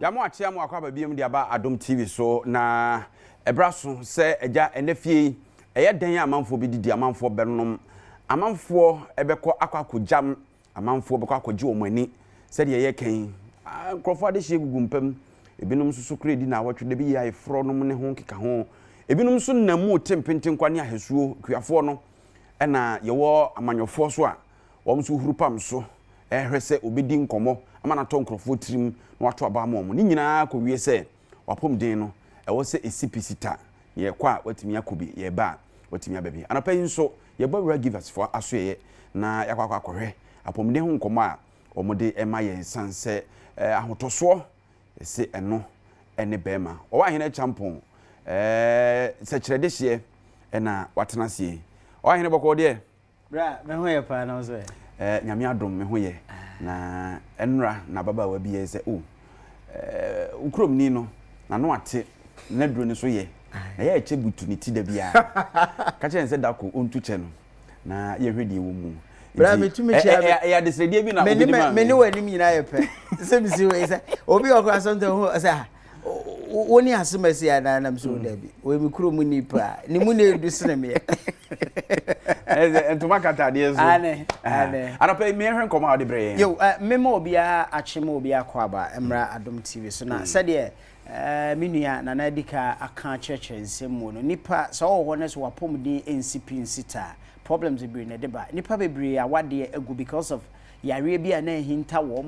Ya mo atia mo akwa babiem de aba Adom TV so na ebraso se eja enefie eye dan amanfo bi didi amanfo benom amanfo ebekọ akwakojam amanfo bekọ akọji omani se de ye kan nkrofo de hye gugumpam ebinum susu kredi na awotwe de bi ya efro no ne ho keka ho ebinum so namu tempenten kwane ahesuo kuafo no na yewo amanyofo so a wom so hurupam so ehwese obedi nkomo amana to nkrofo tirim na wato aba mo ni nyina ko wie se wapom den no ewo se esipicita ye kwa watimi akobi ye ba watimi ababi anapa yinso ye ba givers for asoye na yakwa akohwe apom den ho nkomo a omode ema ye sanse ahotoso se eno ene bema o wa hene champon se kirede hye na watena sie o hene boko de bra me ho ye pa na so nyame adom me ho ye na enra na baba wa bi ese ukrom ni no na no ate na duro ni so ye na ye eche butu ni ti da bia ka che nse dako ontu che no na ye hwede wo mu bra metumi chia ya desredie bi na obi me ni wani mi na ye pe se mi si we se obi okra so nto ho se woni asemasi ya na nam so da bi we mi kuro mu ni pa ni mu na edu sene me entuma kata de so ane anapa mi ehwen koma ade bre yo memo obi a achema obi akwaba emra Adom TV so na sade minua na na dika aka church nsemu no nipa so wo ne so wapom di NCP nsita problems be na deba nipa bebre awade agu because of yare bi na hinta wo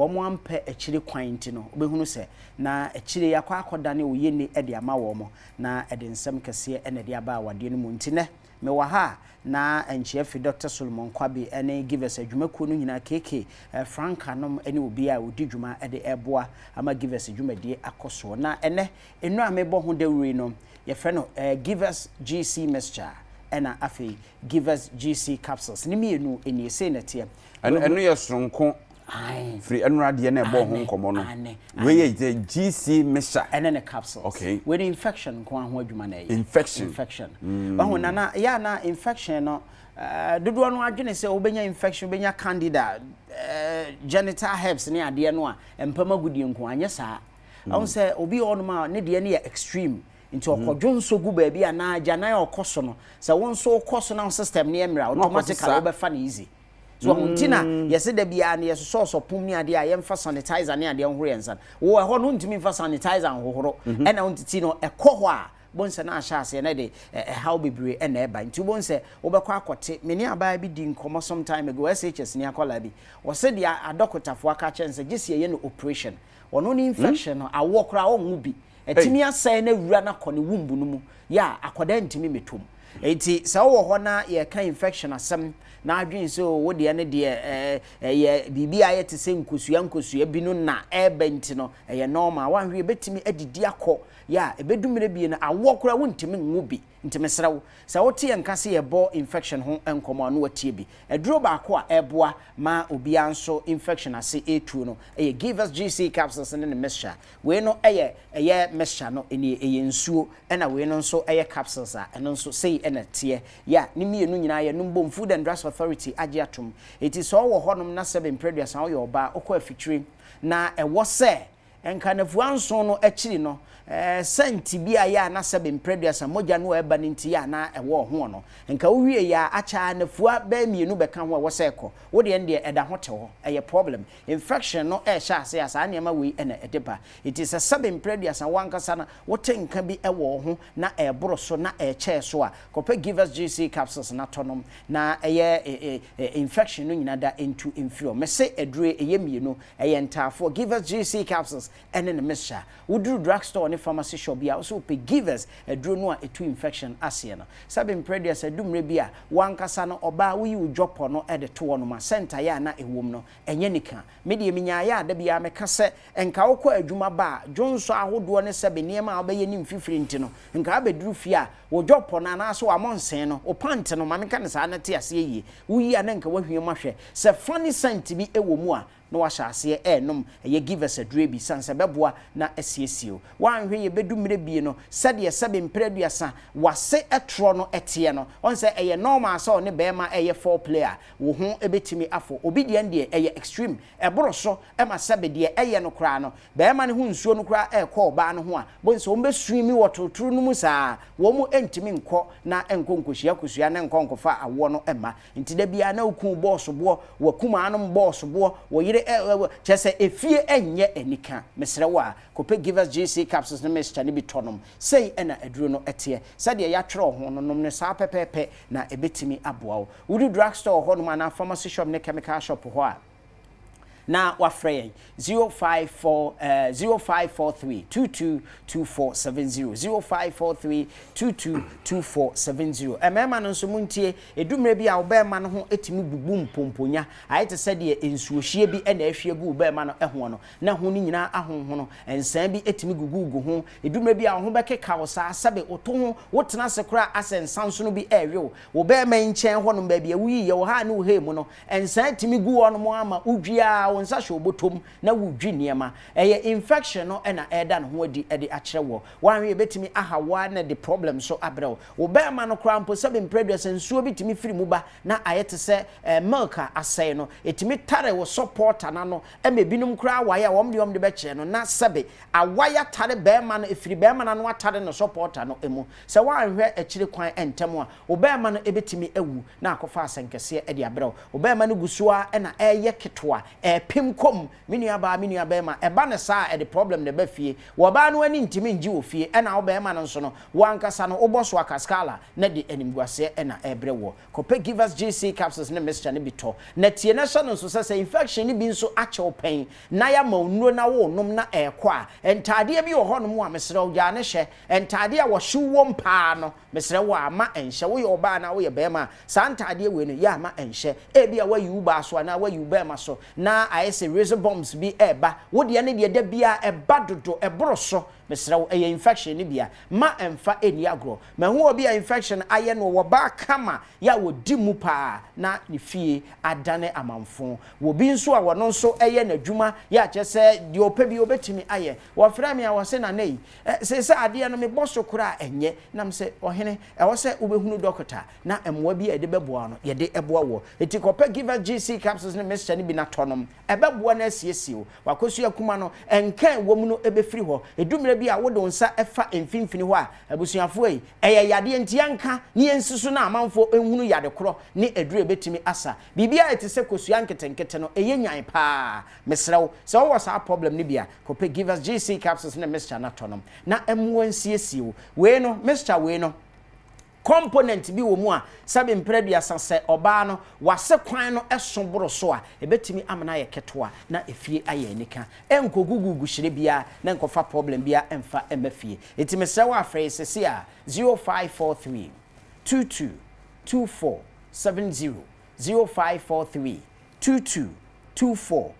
mo ampe akire kwan ti no obehunu se na akire yakwa akoda ne oye ni ede ama wo mo na ede nsem kese ene de aba awade no mu ntine me wa ha na enchef Dr. Solomon Kwabi ene give us adwumakuo no nyina keke Franka nom ene obi a odi dwuma ede eboa ama give us adwumade akoso na ene enu amebo ho dawuri no ye fe no give us GC mixture ena afi give us GC capsules ni mienu eni ese na tie enu ye sonko free enrade na ebo ho nkomo no we ye GC mixture ene ne capsules okay with infection ko ho adwuma na ye infection bahu na ya na infection no dodo no adwene se obenya infection obenya candida genital herpes ne ade no a empama gudie nko anye saa ahun se obi on ma ne de ne ya extreme nti okodwo nso gu ba bia na agya na okoso no se won so okoso na system ne emra automatically obefa na easy so huntina yese da bia na yeso so pum ni ade a yemfa sanitizer ne ade nhoro yensan wo ho no ntimi fa sanitizer nhoro e na untiti no ekoho a bonse na ahase na de how bebre e na eba nti bonse obekwa akote meni abaa bi di nkomo some time ago SHS ni akola bi wo se dia adokotafo aka chense gisi ye no operation wono ni infection no awokra wo bi etimi asai na wura na kone wumbu no mu ya akoda ntimi metom enti sa wo ho na ye ka infection asem na adwen so wo de ne de ye bibia ye te se nkosua binu na ebenti no ye normal wanhwe betimi adidi akọ ya ebedumire bi na awokra wo ntimi nwubi ntimi srawo sa wo te yankase ye bo infection ho enkomo no watie bi eduro ba akọ a eboa ma obi anso infection ase etu no give us GC capsules ne mixture we no eye mixture no eni eye nsuo na we no nso eye capsules a eno nso sei na tie ya ni mienu nyina ye no mbom Food and Drugs Authority age atom eti so wo honom na 7 preduas na wo yo ba okọ afitire na ewo se enkanafu anso no akiri no senti bia ya na 7 preduas moja no eba ninti ya na ewo ho no enka wo wie ya acha nafua ba mienu beka ho wo se ekọ wo de ende eda ho te ho eye problem infection no sha ase asa na ma we na edeba it is a 7 preduas na wankasa na wo tenka bi ewo ho na eboro so na eche so a kope give us GC capsules na tonom na eye infection no nyina da into inferior me se edure eye mienu eye ntafo give us GC capsules ene ne mixture wo duru drugstore ne pharmacy shop bia also pe give us eduro no a etu infection ase no sabe preduas adumre bia wankasa no oba wo yi udwopo no ede to no ma center ya na ewom no enye nika me de minya ya da bia meka se enka wo kwa adwuma ba jonso ahodo ne sebe niema obeye ni mfifiri nti no enka abeduru fia wo dwopo na na so amonsen no o pant no ma meka ne sa na te ase yi wo yi ana enka wahwie mahwe se funny scent bi ewo mu a no wa hyase enom ye give us a drebi sanse beboa na asiesio wan hwe ye bedumre bi no sade sebe mpreduasa wase etro no etie no on se eye normal so ne bema eye 4 player wo ho ebetimi afo obi de ende eye extreme eboro so ema sebe de eye no kra no bema ne hu nsuo no kra ekọ oba no ho a bonso ombe swimi wototuru no mu saa wo mu entimi nkọ na enkonkohia kosua na enkonkofa awo no ema nti da bia na okun boss bo wakuma anom boss bo wo yire chese efie enye enika mesrewa kope give us GC capsules na mescha ne bitonom sei ena aduro no etie sade ya twere ho no nom ne saa pepepe na ebetimi aboa wo wudi drugstore ho no ma na pharmacy shop ne chemical shop ho a na wafrey 0543 222470 0543 emema no nso muntie edumre bi a obema no ho etimi bubu mpomponya ayete sade ensuohie bi na ahwie gu obema no eho no na ho ni nyina ahonho no ensan bi etimi gugu ho edumre bi a ho bekeka wo saa sabe oto ho wotena sekora asensanso no bi ewe obema nchen ho no ba bi awuyi ye wo ha ne wo he mu no ensan etimi gu wo no mo ama udwia wonsa hwe obotom na wudwi niema eye infection no na eda no ho adi akere wo wanwe betimi ahawa na the problem so abrew wo be ma no krampo sabe mpreduas nsuo bitimi firi mu ba na ayete se milk asai no etimi tare wo support na no emebinum kra waya wom de be kire no na sabe awaya tare be ma no efiri be ma na no atare no support no emu se wanhwe akire kwan entem a wo be ma no ebetimi awu na akofa asenkese edi abrew wo be ma no gusua na eye ketoa pim kom minua ba ma eba ne saa the problem ne ba fie wo ba no ani ntimi nji wo fie na wo be ma no nso no wankasa no oboso akaskala na de animguase na ebre wo kope give us GC capsules ne mescha ne bito na tie na so no so say infection ni bi nso ache open na ya ma onuro na wo nom na ekwa entade bi wo ho no mu a mesre wo ja ne hye entade a wo hye wo mpa no mesre wo ama enhye wo ye oba na wo ye be ma sa entade we no ya ama enhye e bi a wa yu ba so na wa yu be ma so na ayese razor bombs bi eba wo de ne de da bia eba dodo eboro so mesrawo eye infection ni bia ma emfa eni agro ma hu obi a infection aye no wo ba kama ya wo di mu pa na ne fie adane amanfo wo bi nso a wono nso eye na dwuma ya chese de opa bi obetimi aye wo fra me a wo se na nei se ade no me boso kura enye nam se ohene e wo se ubehunu doctor na emwa bi ede beboa no ye de eboa wo eti kopa give us GC capsules ne mescha ni bi na tonom ebeboa na asiesio wakosu akuma no enkan wo mu no ebefiri ho edumre bi a wodo nsa efa emfimfini ho a abusuafo yi eye yade ntianka ne ensusu na amanfo enhunu yade koro ne edure betimi asa bibia etese kosua nketenkete no eye nyan pa mesrew se wo wasa problem ne bia kope give us GC capsules ne mescha na tonom na emwo nsiesio we no mescha we no component bi wo mu a sabe mpredua sanse oba no wase kwan no esonboro so a ebetimi amana ye ketoa na efie aye nika enkogugugu hire bia na enkofa problem bia emfa emafie etime sewa afre sese a 0543 222470 0543 222470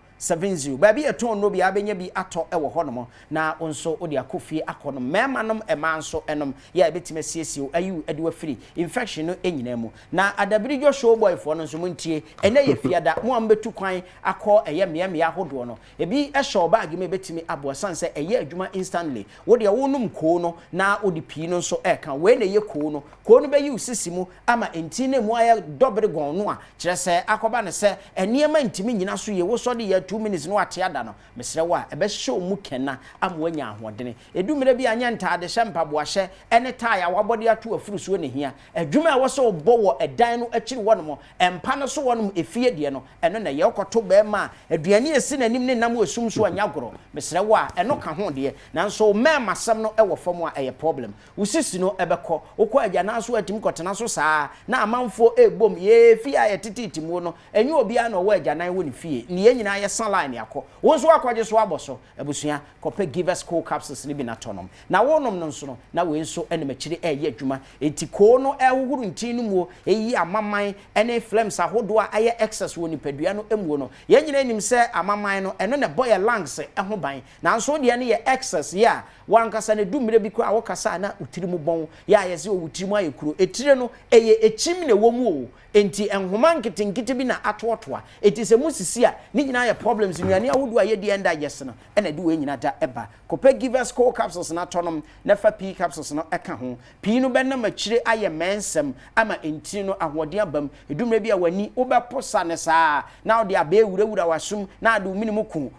baby eton no bia benya bi ato ewo honom na onso odi akofie akono memanom emanso enom ya ebetime siesio ayu edi wafiri infection no enyinamu na adabirijo show boy fo no nso muntie ene ye fiada mo ambetu kwan akọ eye miamia hodo no ebi ehye bag me betime abosanse eye adwuma instantly wo de wonum ko no na odi pi no nso eka we na ye ko no be yu sisimu ama enti na mu aya dobre gon no a kire se akoba ne se eniema ntimi nyina so ye wo so de 2 minutes no atiada no mesrewa ebe show mu kena amwanya ahodene edumere bi anya ntade hye mpabo hye ene taya wabode ato afurusuo ne hia adwuma a wo so bo wo edan no akiri wonom empa no so wonom efie de no eno na ye okoto be ma aduane esi nanim ne nam osum so anyagoro mesrewa eno ka ho de nanso mema sam no ewo fam a eye problem usisi no ebekọ okọ agya na so atim kotena so saa na amanfo ebom ye fie a yetititimu no enye obi a na wo agya nan wo ne fie ne ye nyina ye line yakọ wonso akwaje so aboso abusua kope give us cool capsules ni bi na tonom na wonom no nso no na we nso ene makiri eye adwuma enti ko no ehuru ntin no mu eyi amaman ene flames ahodo a aye excess wo nipadua no emuo no ye nyina enim se amaman no eno ne boy lungs eho ban na nso de ne ye excess ya wankasa ne dumire bi kura wokasa na utirimu bon ya ye se wutirimu ayekuro etire no eye echim ne wo mu o enti enhoma nkete bi na atotoa it is a musisi a ni nyina ya problems nnuane awodu a ye di enda yes no na de we nyina da eba kope givers co capsules na tonom na fa p capsules no eka ho p no be na machire aye mensem ama enti no ahode abam edumre bi a wani obeposa ne saa na ode aba ewurawura wasum na ade minimu kun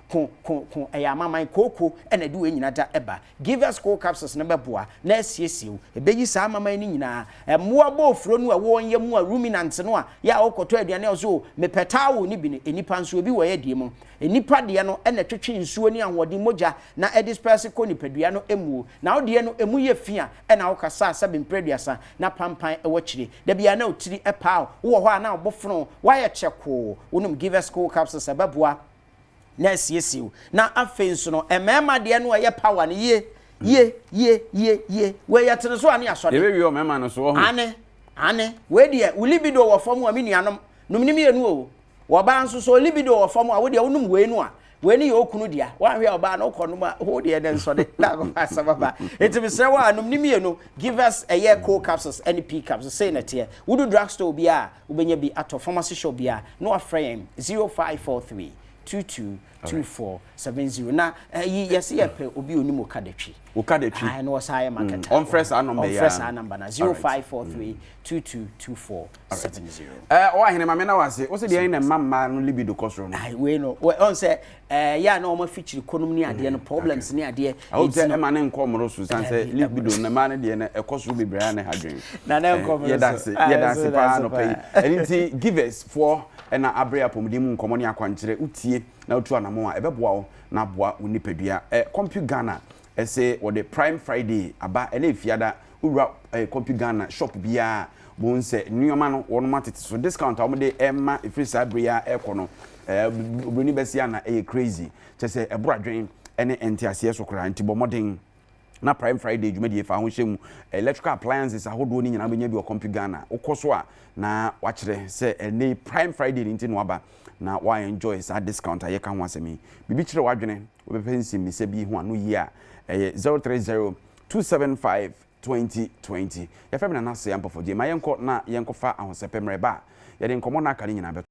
eya maman koko na de we nyina da eba givers co capsules na beboa na asiesie ebeyi saa maman ni nyina emmoa bo ofuro no a wonye mu a ruminant no a ya okoto aduane ozo mepetawo ni bi ni enipa nso obi wo ye die mu enipa de no na twetwe nsuo ni ahode moja na edisperse ko nipadua no emuo na ode no emu ye fia na wokasa sabe mpreduasa na pampan ewo kire da bia na otiri epa wo ho na obofono wa ye cheko wonum givers co capsules ababoa na asiesiu na afenso no emema de no ye power ne ye we ye tene so ane asode ebe wi o mema no so ho ane we de ulibido wo fam a menuanom numnim ye no o wo ba nso so libido wo fam a wo de wonum we no a we ni okunu dia wa hwe oba na okonom a ho de den so de na go pasa baba etimi se wa numnim ye no give us a year co capsules NP capsules say na tie wo do drugstore bia wo benya bi ato pharmacy shop bia no aframe 0543 222470 na yesi yepe obi onimo kadetwi okadatwi no wasaye market on fresh number ya fresh number na 0543 222470 o ahene mame na wase o se de na mamma no libido kosro no ai we no on say ya na o ma feature konum ni ade no problems ni ade o se e ma ne nkomro so san say libido na ma ne de na ekosro bebra na hadwen na nkomro ye dance pa no pay anything give us for na abre apomdi mu nkomo ne akwankyere utie na otu anamo a ebeboa wo na boa unipadua Compu Ghana say what the Prime Friday aba ene fiada ura Compu Ghana shop bia bon se nneoma no wono matete so discount a de emma ifrisa abria ekono obroni besia na crazy chese ebradwen ene entiase so kra antibo modern na Prime Friday jumadi fa ho hyemu electrical appliances ahodo ni nyina benya bi o Compu Ghana ukoso a na wakire se ene Prime Friday ni ntino aba na why enjoy sa discount aye kan ho asemi bibi kire wadwene obepensi mi se bi ho anu yi a 030 275 2020 ya family na se yampo for je ma yenko na yenko fa ahosepemre ba ya de nkomo na akari nyina